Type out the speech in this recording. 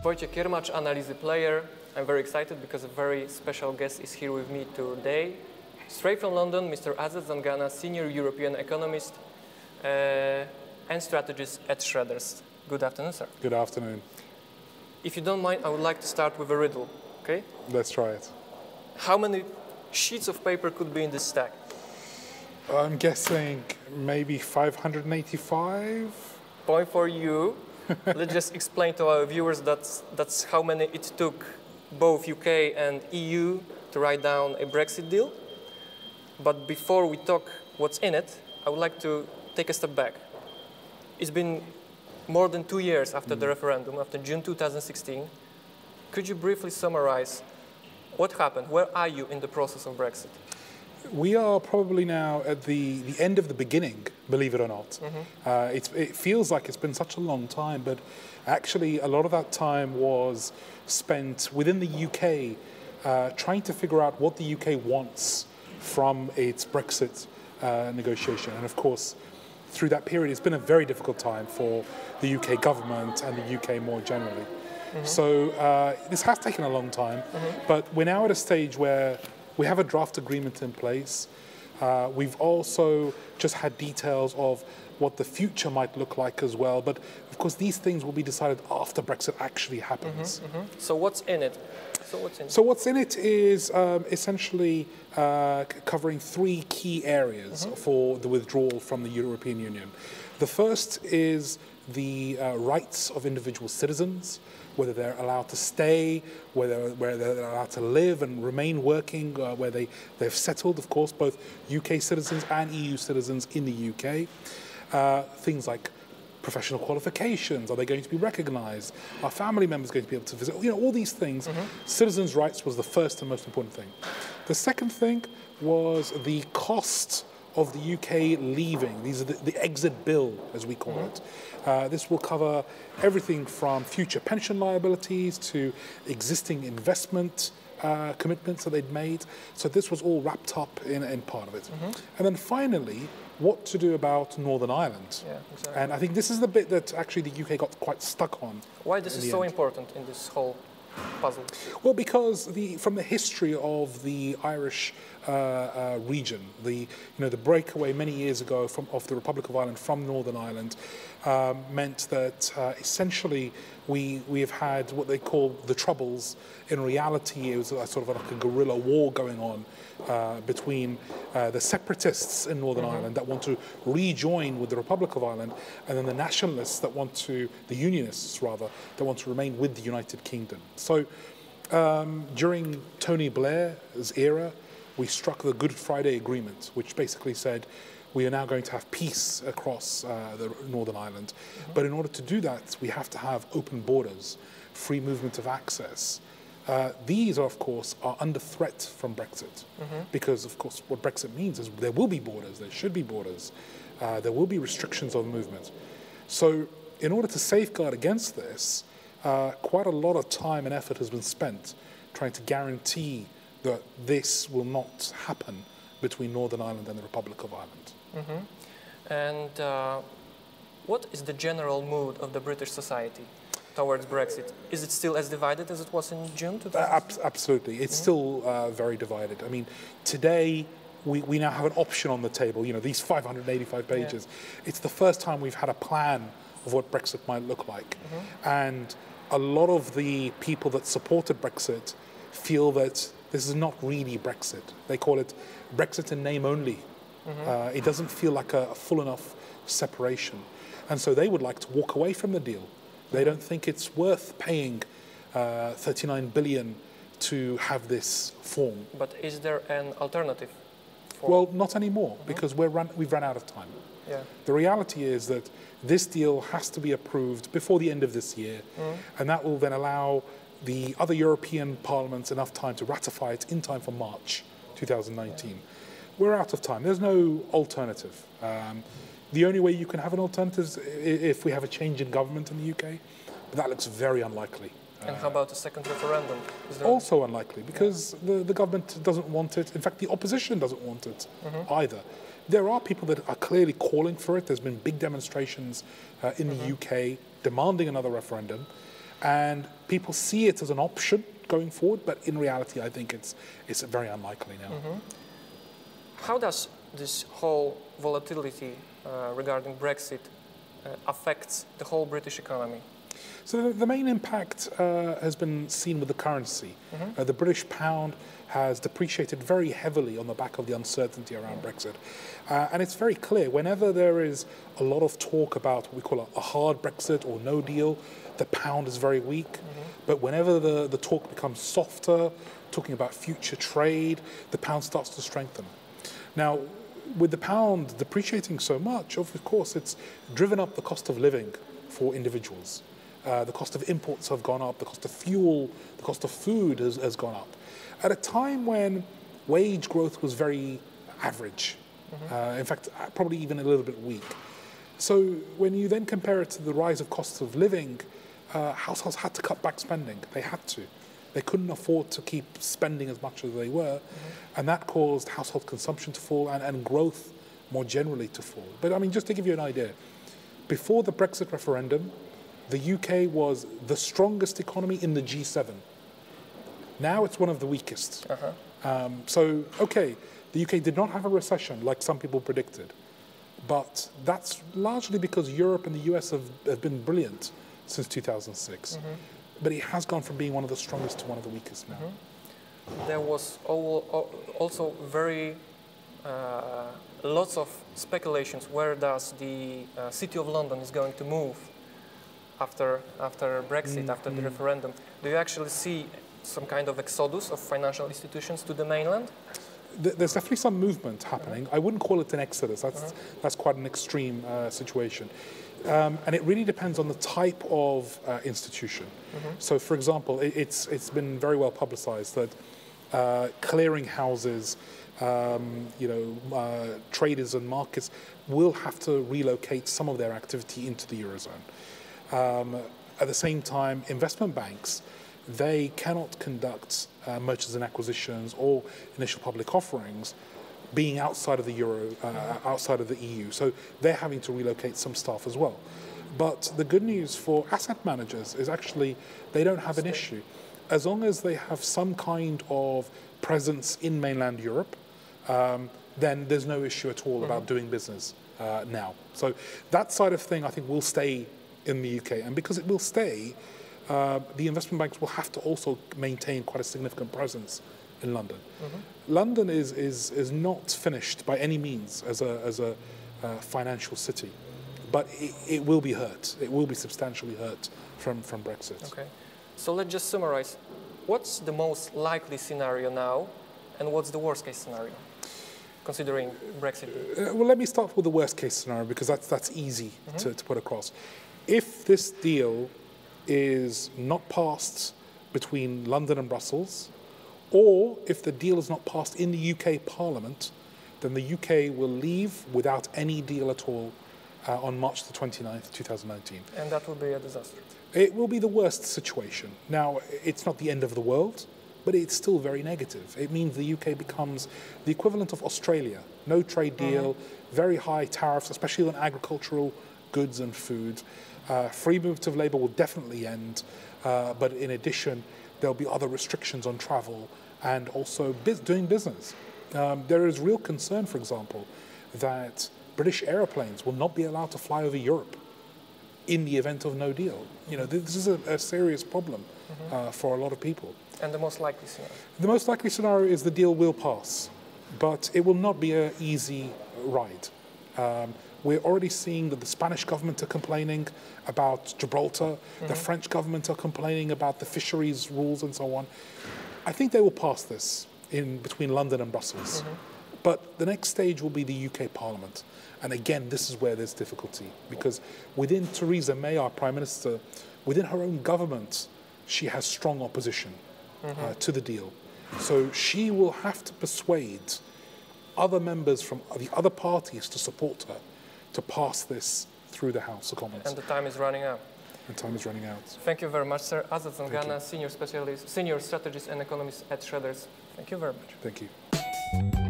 Wojtek Kiermacza, Analizy.player. I'm very excited because a very special guest is here with me today. Straight from London, Mr. Azad Zangana, Senior European Economist and Strategist at Schroders. Good afternoon, sir. Good afternoon. If you don't mind, I would like to start with a riddle, okay? Let's try it. How many sheets of paper could be in this stack? I'm guessing maybe 585? Point for you. Let's just explain to our viewers that's how many it took both UK and EU to write down a Brexit deal. But before we talk what's in it, I would like to take a step back. It's been more than 2 years after the referendum, after June 2016. Could you briefly summarize what happened? Where are you in the process of Brexit? We are probably now at the end of the beginning, believe it or not. It feels like it's been such a long time, but actually a lot of that time was spent within the UK trying to figure out what the UK wants from its Brexit negotiation. And of course, through that period, it's been a very difficult time for the UK government and the UK more generally. So this has taken a long time, but we're now at a stage where we have a draft agreement in place. We've also just had details of what the future might look like as well. But of course, these things will be decided after Brexit actually happens. So what's in it? So what's in it is essentially covering 3 key areas for the withdrawal from the European Union. The first is the rights of individual citizens, whether they're allowed to stay, where they're allowed to live and remain working, where they've settled, of course, both UK citizens and EU citizens in the UK. Things like professional qualifications, are they going to be recognised? Are family members going to be able to visit? You know, all these things. Citizens' rights was the first and most important thing. The second thing was the cost of the UK leaving. These are the exit bill, as we call it. This will cover everything from future pension liabilities to existing investment commitments that they'd made. So this was all wrapped up in part of it. And then finally, what to do about Northern Ireland. Yeah, exactly. And I think this is the bit that actually the UK got quite stuck on. Why this is so important in this whole puzzle? Well, because from the history of the Irish region, the breakaway many years ago of the Republic of Ireland from Northern Ireland meant that essentially we have had what they call the Troubles. In reality, it was sort of like a guerrilla war going on between the separatists in Northern Ireland that want to rejoin with the Republic of Ireland, and then the nationalists the Unionists rather, that want to remain with the United Kingdom. So during Tony Blair's era, we struck the Good Friday Agreement, which basically said we are now going to have peace across the Northern Ireland. But in order to do that, we have to have open borders, free movement of access. These, of course, are under threat from Brexit, because, of course, what Brexit means is there will be borders, there should be borders, there will be restrictions on movement. So in order to safeguard against this, quite a lot of time and effort has been spent trying to guarantee that this will not happen between Northern Ireland and the Republic of Ireland. And what is the general mood of the British society towards Brexit? Is it still as divided as it was in June 2000? Absolutely. It's still very divided. I mean, today we now have an option on the table, these 585 pages. It's the first time we've had a plan of what Brexit might look like. And a lot of the people that supported Brexit feel that this is not really Brexit. They call it Brexit in name only. It doesn't feel like a full enough separation. And so they would like to walk away from the deal. They don't think it's worth paying 39 billion to have this form. But is there an alternative? Well, not anymore, because we've run out of time. The reality is that this deal has to be approved before the end of this year, and that will then allow the other European parliaments enough time to ratify it in time for March 2019. We're out of time. There's no alternative. The only way you can have an alternative is if we have a change in government in the UK, but that looks very unlikely. And how about a second referendum? Also unlikely, because the government doesn't want it. In fact, the opposition doesn't want it either. There are people that are clearly calling for it. There's been big demonstrations in the UK demanding another referendum. And people see it as an option going forward, but in reality, I think it's very unlikely now. How does this whole volatility regarding Brexit affects the whole British economy? So the main impact has been seen with the currency. The British pound has depreciated very heavily on the back of the uncertainty around Brexit. And it's very clear, whenever there is a lot of talk about what we call a hard Brexit or no deal, the pound is very weak. But whenever the talk becomes softer, talking about future trade, the pound starts to strengthen. Now, with the pound depreciating so much, of course, it's driven up the cost of living for individuals. The cost of imports have gone up, the cost of fuel, the cost of food has gone up. At a time when wage growth was very average, in fact, probably even a little bit weak. So when you then compare it to the rise of costs of living, households had to cut back spending. They had to. They couldn't afford to keep spending as much as they were, and that caused household consumption to fall and growth more generally to fall. But I mean, just to give you an idea, before the Brexit referendum, the UK was the strongest economy in the G7. Now it's one of the weakest. So, okay, the UK did not have a recession like some people predicted, but that's largely because Europe and the US have been brilliant since 2006. But it has gone from being one of the strongest to one of the weakest now. There was also very lots of speculations where does the City of London is going to move after Brexit, after the referendum. Do you actually see some kind of exodus of financial institutions to the mainland? There's definitely some movement happening. I wouldn't call it an exodus. That's quite an extreme situation. And it really depends on the type of institution. So, for example, it's been very well publicized that clearing houses, traders and markets will have to relocate some of their activity into the Eurozone. At the same time, investment banks, they cannot conduct mergers and acquisitions or initial public offerings being outside of the Euro, outside of the EU. So they're having to relocate some staff as well. But the good news for asset managers is actually they don't have an issue. As long as they have some kind of presence in mainland Europe, then there's no issue at all about doing business now. So that side of thing, I think, will stay in the UK. And because it will stay, the investment banks will have to also maintain quite a significant presence in London. London is not finished by any means as a financial city, but it will be hurt. It will be substantially hurt from Brexit. Okay, so let's just summarize. What's the most likely scenario now, and what's the worst case scenario, considering Brexit? Well, let me start with the worst case scenario because that's easy to put across. If this deal is not passed between London and Brussels, or if the deal is not passed in the UK Parliament, then the UK will leave without any deal at all on March the 29th, 2019. And that will be a disaster. It will be the worst situation. Now, it's not the end of the world, but it's still very negative. It means the UK becomes the equivalent of Australia. No trade deal, very high tariffs, especially on agricultural goods and food. Free movement of labour will definitely end, but in addition, there'll be other restrictions on travel and also doing business. There is real concern, for example, that British aeroplanes will not be allowed to fly over Europe in the event of no deal. You know, this is a serious problem for a lot of people. And the most likely scenario? The most likely scenario is the deal will pass, but it will not be an easy ride. We're already seeing that the Spanish government are complaining about Gibraltar, the French government are complaining about the fisheries rules and so on. I think they will pass this in between London and Brussels. But the next stage will be the UK Parliament. And again, this is where there's difficulty, because within Theresa May, our Prime Minister, within her own government, she has strong opposition to the deal. So she will have to persuade other members from the other parties to support her to pass this through the House of Commons. And the time is running out. And time is running out. Thank you very much, sir. Azad Zangana, senior strategist and economist at Schroders. Thank you very much. Thank you.